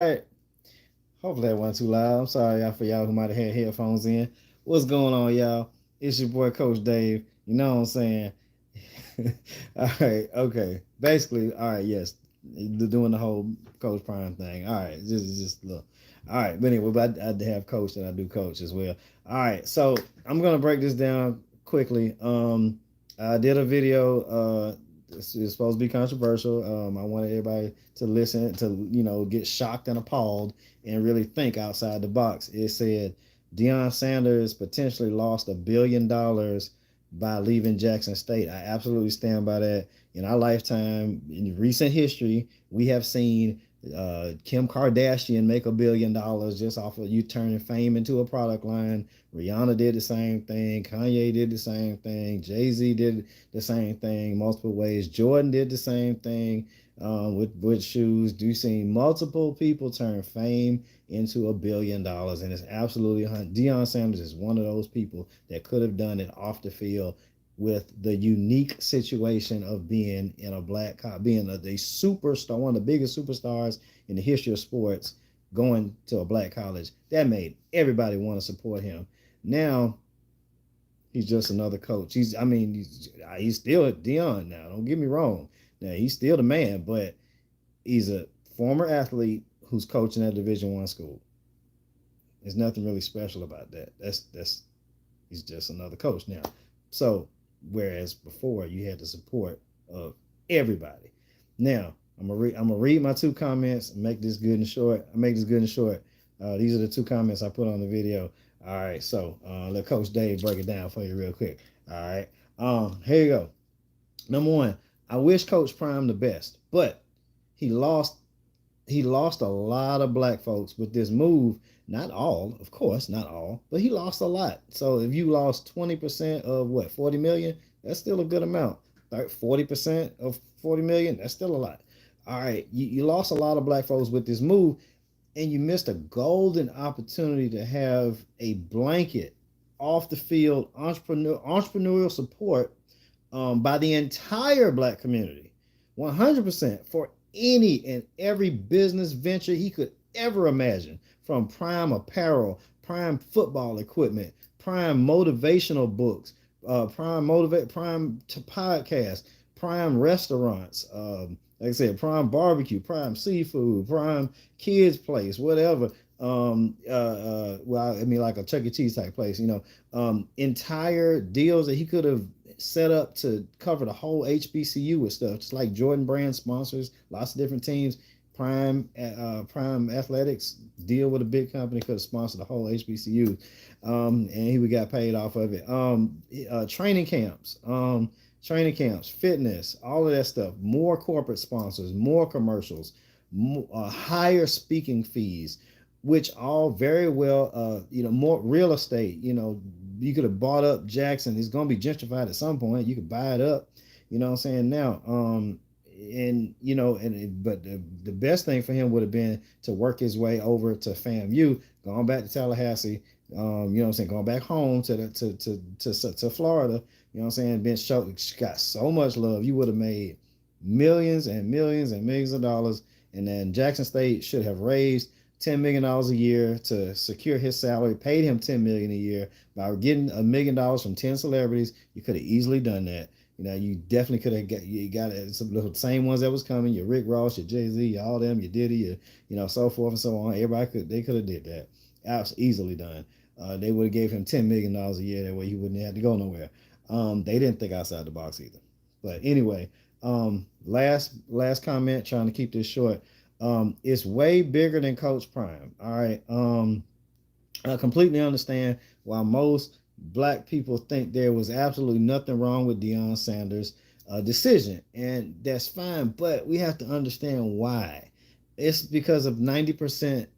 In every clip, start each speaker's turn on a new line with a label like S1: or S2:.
S1: Right. Hopefully that wasn't too loud. I'm sorry y'all for y'all who might have had headphones in. What's going on, y'all? It's your boy Coach Dave. You know what I'm saying? All right, okay. Basically, all right, yes. Doing the whole Coach Prime thing. All right, just look. All right, but anyway, but I have coach that I do coach as well. All right, so I'm gonna break this down quickly. I did a video. It's supposed to be controversial. I wanted everybody to listen to get shocked and appalled and really think outside the box. It said Deion Sanders potentially lost $1 billion by leaving Jackson State. I absolutely stand by that. In our lifetime, in recent history, we have seen Kim Kardashian make $1 billion just off of you turning fame into a product line. Rihanna did the same thing. Kanye did the same thing. Jay-Z did the same thing multiple ways. Jordan did the same thing with shoes. Do see multiple people turn fame into $1 billion, and it's absolutely Deion Sanders is one of those people that could have done it off the field with the unique situation of being in a being a superstar, one of the biggest superstars in the history of sports, going to a black college. That made everybody want to support him. Now he's just another coach. He's still at Deion now. Don't get me wrong. Now he's still the man, but he's a former athlete who's coaching at a Division I school. There's nothing really special about that. That's he's just another coach now. So whereas before you had the support of everybody. Now I'm gonna read my two comments and make this good and short. These are the two comments I put on the video. All right, so let Coach Dave break it down for you real quick. All right, here you go. Number one, I wish Coach Prime the best, but he lost he lost a lot of black folks with this move. Not all, of course, not all, but he lost a lot. So if you lost 20% of what, 40 million, that's still a good amount. 40% of 40 million, that's still a lot. All right, you lost a lot of black folks with this move, and you missed a golden opportunity to have a blanket off the field entrepreneurial support by the entire black community, 100% for any and every business venture he could ever imagine, from prime apparel, prime football equipment, prime motivational books, prime podcast, prime restaurants, like I said, prime barbecue, prime seafood, prime kids place, whatever. Like a Chuck E. Cheese type place, entire deals that he could have set up to cover the whole HBCU with stuff, just like Jordan Brand sponsors lots of different teams. Prime Athletics deal with a big company, could have sponsored the whole HBCU, and he would got paid off of it. Training camps, fitness, all of that stuff. More corporate sponsors, more commercials, higher speaking fees, which all very well, more real estate. You could have bought up Jackson. It's going to be gentrified at some point. You could buy it up. You know what I'm saying now. But the best thing for him would have been to work his way over to FAMU, going back to Tallahassee. Going back home to Florida. You know what I'm saying? Got so much love. You would have made millions and millions and millions of dollars, and then Jackson State should have raised $10 million a year to secure his salary, paid him $10 million a year by getting $1 million from 10 celebrities. You could have easily done that. You definitely could have got some of the same ones that was coming. Your Rick Ross, your Jay-Z, all them, your Diddy, so forth and so on. They could have did that. That was easily done. They would have gave him $10 million a year. That way he wouldn't have to go nowhere. They didn't think outside the box either. But anyway, last comment, trying to keep this short. It's way bigger than Coach Prime. All right. I completely understand why most black people think there was absolutely nothing wrong with Deion Sanders' decision, and that's fine. But we have to understand why. It's because of 90%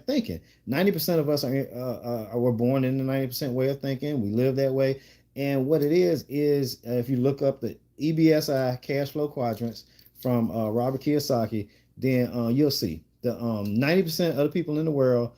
S1: thinking. 90% of us were born in the 90% way of thinking. We live that way, and what it is if you look up the EBSI cash flow quadrants from Robert Kiyosaki, then you'll see the 90% of the people in the world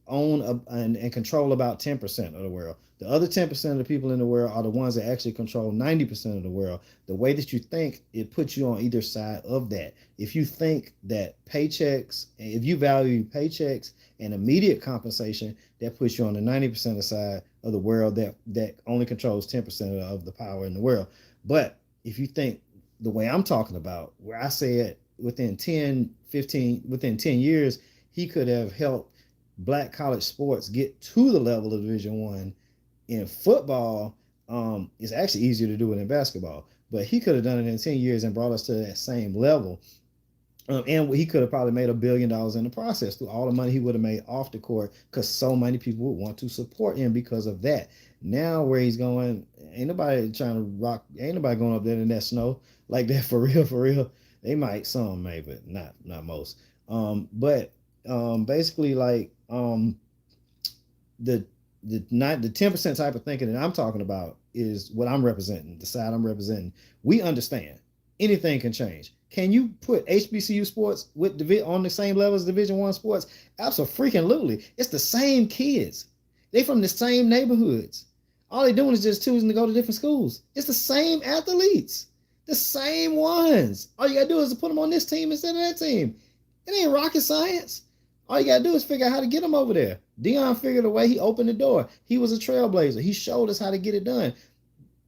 S1: own and control about 10% of the world. The other 10% of the people in the world are the ones that actually control 90% of the world. The way that you think, it puts you on either side of that. If you think that paychecks, if you value paychecks and immediate compensation, that puts you on the 90% side of the world that only controls 10% of the power in the world. But if you think the way I'm talking about, where I said within 10 years, he could have helped black college sports get to the level of Division I. In football, it's actually easier to do it in basketball, but he could have done it in 10 years and brought us to that same level. And he could have probably made $1 billion in the process through all the money he would have made off the court, because so many people would want to support him because of that. Now where he's going, ain't nobody trying to rock, ain't nobody going up there in that snow like that for real, for real. They might, some maybe, not most. But basically like the 10% type of thinking that I'm talking about is what I'm representing, the side I'm representing. We understand anything can change. Can you put HBCU sports with on the same level as Division I sports? Absolutely. It's the same kids. They from the same neighborhoods. All they doing is just choosing to go to different schools. It's the same athletes, the same ones. All you gotta do is to put them on this team instead of that team. It ain't rocket science. All you gotta do is figure out how to get them over there. Deion figured a way. He opened the door. He was a trailblazer. He showed us how to get it done.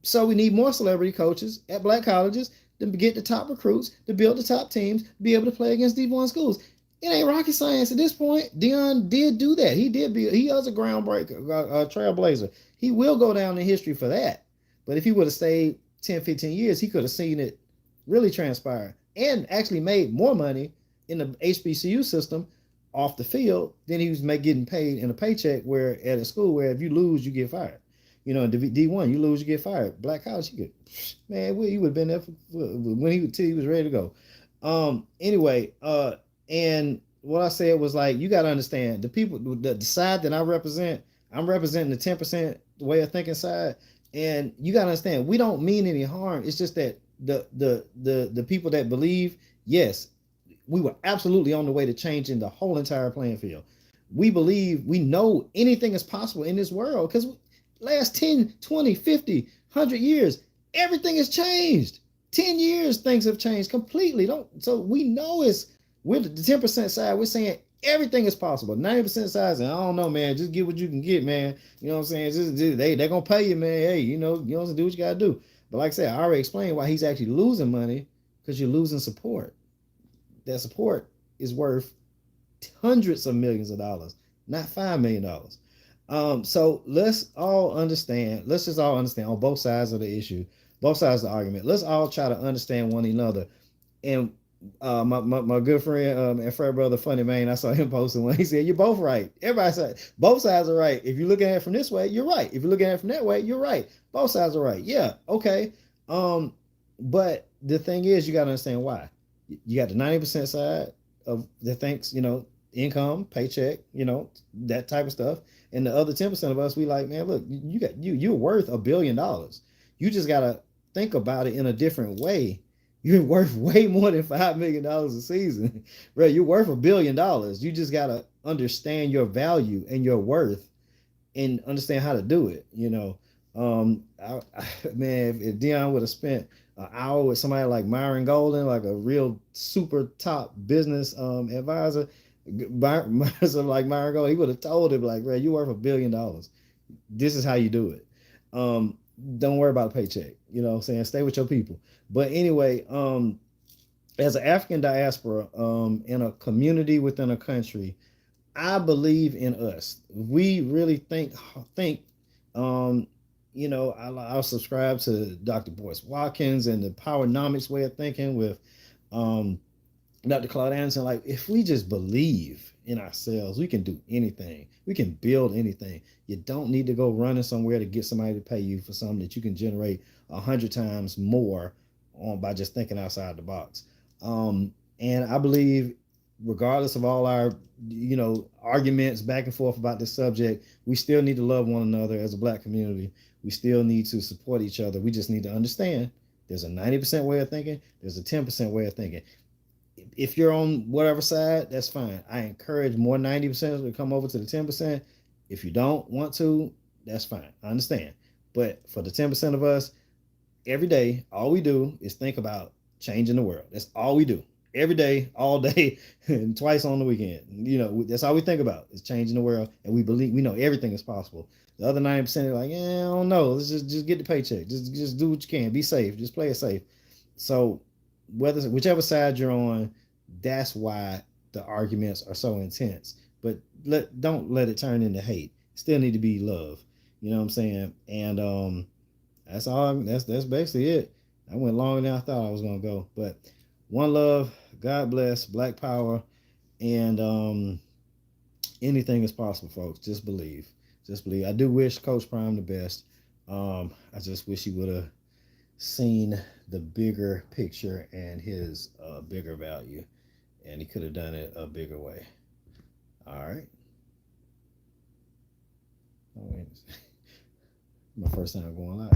S1: So we need more celebrity coaches at black colleges to get the top recruits, to build the top teams, be able to play against D1 schools. It ain't rocket science at this point. Deion did do that. He was a groundbreaker, a trailblazer. He will go down in history for that. But if he would have stayed 10, 15 years, he could have seen it really transpire and actually made more money in the HBCU system off the field than he was getting paid in a paycheck where at a school where if you lose, you get fired. You know, in D1, you lose, you get fired. Black college, you get, man, he would have been there when he was ready to go. Anyway, and what I said was like, you got to understand the people, the side that I'm representing the 10% way of thinking side. And you got to understand, we don't mean any harm. It's just that the people that believe, yes, we were absolutely on the way to changing the whole entire playing field. We believe, we know anything is possible in this world because last 10, 20, 50, 100 years, everything has changed. 10 years, things have changed completely. So we know we're the 10% side. We're saying everything is possible. 90% side saying, I don't know, man. Just get what you can get, man. You know what I'm saying? They're going to pay you, man. Hey, you know, do what you got to do. But like I said, I already explained why he's actually losing money, because you're losing support. That support is worth hundreds of millions of dollars, not $5 million. So let's just all understand on both sides of the issue, both sides of the argument. Let's all try to understand one another. And my good friend and frat brother Funny Man, I saw him posting when he said, you're both right. Everybody said both sides are right. If you're looking at it from this way, you're right. If you're looking at it from that way, you're right. Both sides are right. Yeah, okay. But the thing is, you got to understand why. You got the 90% side of that thinks, you know, income, paycheck, you know, that type of stuff. And the other 10% of us, we like, man, look, you're worth $1 billion. You just gotta think about it in a different way. You're worth way more than $5 million a season. Right? You're worth $1 billion. You just gotta understand your value and your worth and understand how to do it. You know, man, if Deion would have spent an hour with somebody like Myron Golden, like a real super top business advisor, like Myron Golden, he would have told him, like, "Ray, you worth $1 billion. This is how you do it. Don't worry about a paycheck. You know what I'm saying? Stay with your people." But anyway, as an African diaspora in a community within a country, I believe in us. We really think, you know, I'll subscribe to Dr. Boyce Watkins and the Powernomics way of thinking with Dr. Claude Anderson. Like, if we just believe in ourselves, we can do anything. We can build anything. You don't need to go running somewhere to get somebody to pay you for something that you can generate 100 times more by just thinking outside the box. And I believe, regardless of all our, you know, arguments back and forth about this subject, we still need to love one another as a Black community. We still need to support each other. We just need to understand there's a 90% way of thinking. There's a 10% way of thinking. If you're on whatever side, that's fine. I encourage more 90% to come over to the 10%. If you don't want to, That's fine. I understand. But for the 10% of us, every day, all we do is think about changing the world. That's all we do. Every day, all day, and twice on the weekend. You know, that's all we think about is changing the world. And we know everything is possible. The other 90% are like, yeah, I don't know. Let's just get the paycheck. Just do what you can. Be safe. Just play it safe. So whichever side you're on, that's why the arguments are so intense. But don't let it turn into hate. Still need to be love. You know what I'm saying? And that's all. That's basically it. I went longer than I thought I was gonna go. But one love, God bless, Black Power, and anything is possible, folks. Just believe. Just believe. I do wish Coach Prime the best. I just wish he would have seen the bigger picture and his bigger value, and he could have done it a bigger way. All right. Oh, wait. My first time going live.